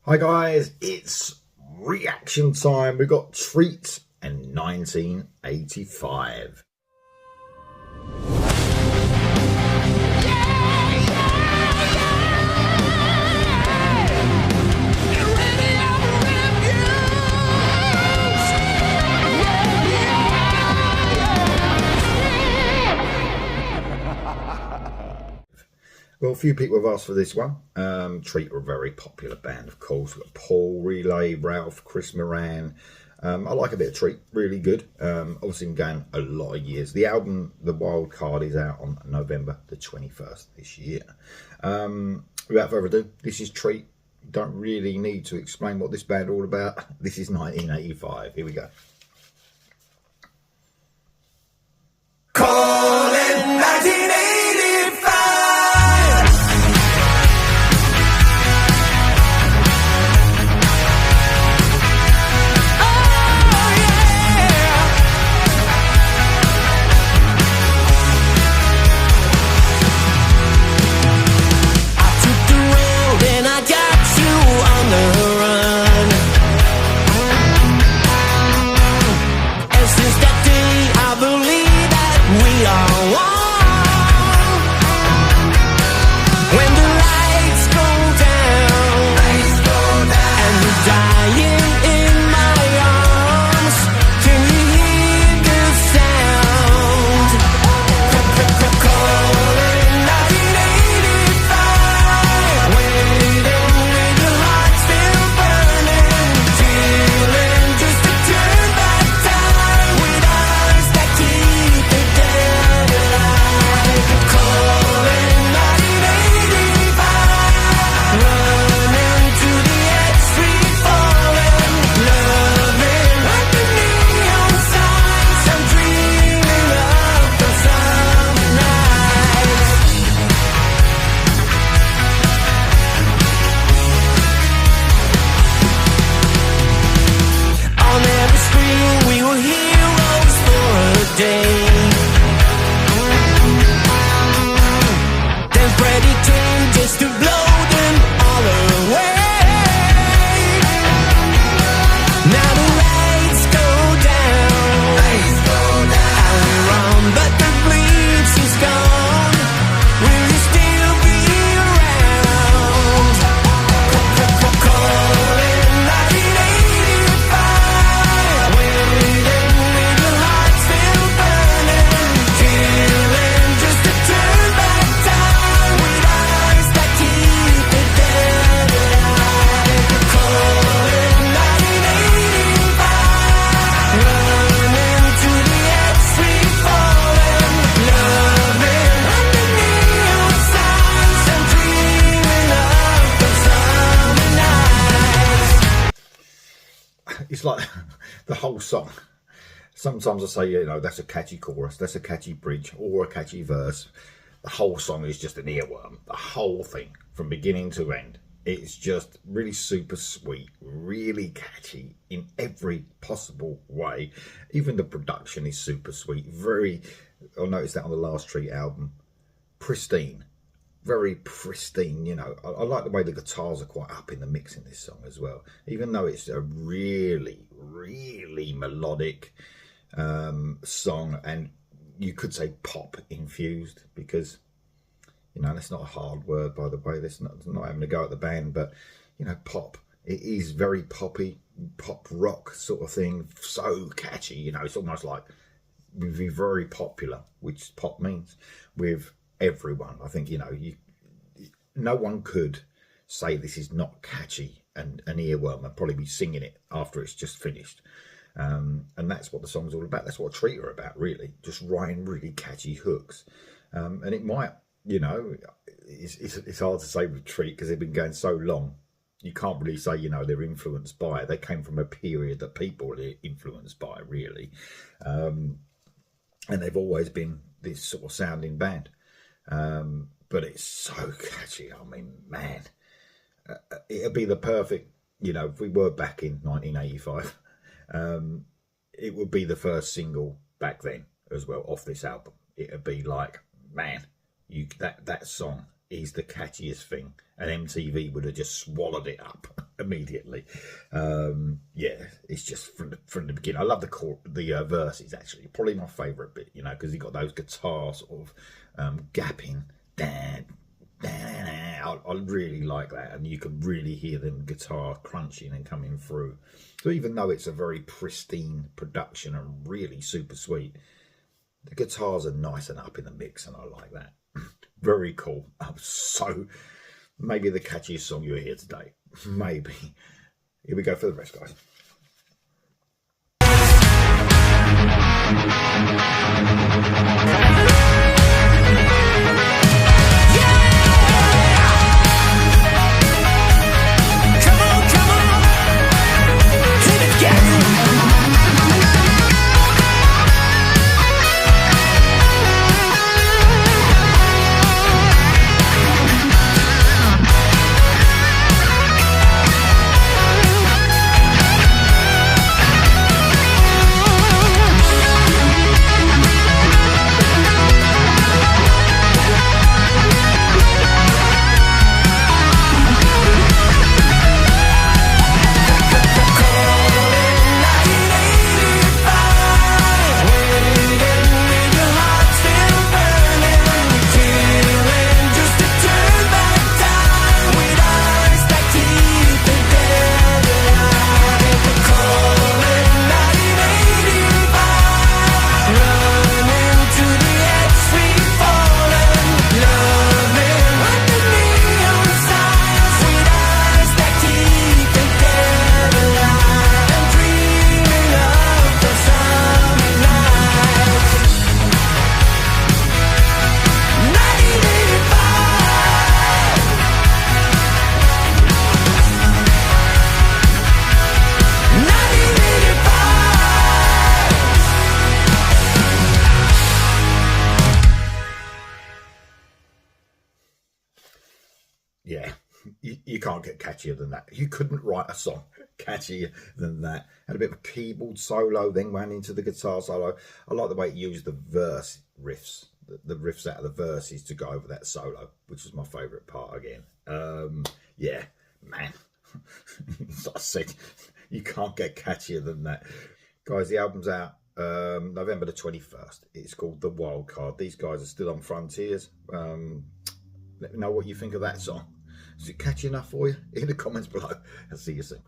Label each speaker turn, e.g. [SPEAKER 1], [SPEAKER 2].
[SPEAKER 1] Hi guys, it's reaction time. We've got Treat and 1985. Well, a few people have asked for this one. Treat are a very popular band, of course. We've got Paul, Relay, Ralph, Chris Moran. I like a bit of Treat, really good. Obviously been going a lot of years. The album, The Wild Card, is out on November the 21st this year. Without further ado, this is Treat. Don't really need to explain what this band are all about. This is 1985. Here we go.
[SPEAKER 2] Calling 1985.
[SPEAKER 1] It's like the whole song. Sometimes I say, you know, that's a catchy chorus, that's a catchy bridge, or a catchy verse. The whole song is just an earworm. The whole thing, from beginning to end. It's just really super sweet, really catchy in every possible way. Even the production is super sweet. I noticed that on the last Treat album. Pristine. Very pristine, you know. I like the way the guitars are quite up in the mix in this song as well, even though it's a really melodic song, and you could say pop infused, because, you know, that's not a hard word, by the way. That's not having a go at the band, but, you know, pop, it is very poppy, pop rock sort of thing, so catchy. You know, it's almost like would be very popular, which pop means, with everyone. I think, you know, no one could say this is not catchy and an earworm and probably be singing it after it's just finished. And that's what the song's all about. That's what Treat are about, really, just writing really catchy hooks. And it might, you know, it's hard to say with Treat because they've been going so long. You can't really say, you know, they're influenced by it. They came from a period that people are influenced by, really. And they've always been this sort of sounding band. But it's so catchy. I mean, man, it'd be the perfect, you know, if we were back in 1985, it would be the first single back then as well off this album. It'd be like, man, that song is the catchiest thing, and MTV would have just swallowed it up immediately. Yeah, it's just from the beginning. I love the verses, actually. Probably my favourite bit, you know, because you got those guitar sort of gapping. I really like that, and you can really hear them guitar crunching and coming through. So even though it's a very pristine production and really super sweet, the guitars are nice and up in the mix, and I like that. Very cool. So maybe the catchiest song you'll hear today. Maybe. Here we go for the rest, guys. Yeah, you can't get catchier than that. You couldn't write a song catchier than that. Had a bit of a keyboard solo, then went into the guitar solo. I like the way it used the verse riffs, the riffs out of the verses to go over that solo, which was my favourite part again. Yeah, man, as I said, you can't get catchier than that. Guys, the album's out November the 21st. It's called The Wild Card. These guys are still on Frontiers. Let me know what you think of that song. Is it catchy enough for you? In the comments below. I'll see you soon.